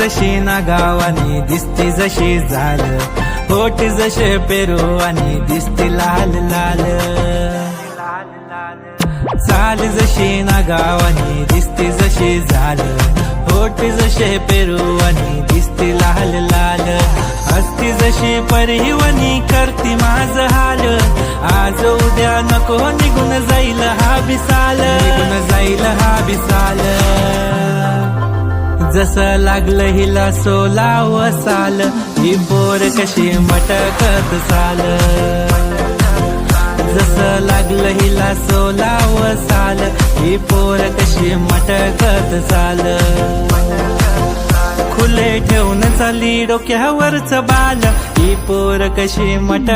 जशी ना गावानी दिसती जशी झाल, होठ जसे पेरू आणि दिसती लाल लाल। चाल जशी ना गावानी दिसती जशी झाल, होठ जसे पेरू आणि दिसती लाल लाल। हसती जशी परिवनी करती माझ हाल, आज उद्या नको निघून जाईल हा बिसाल, निघून जाईल हा बिसाल। जसं लागलं हिला 16 साल, ही पोर कशी मटकत चाल। जसं लागलं हिला 16 साल, ही पोर कशी मटकत चाल। खुले ठेवून चाली डोक्यावरच बाल, ही पोर कशी मटकत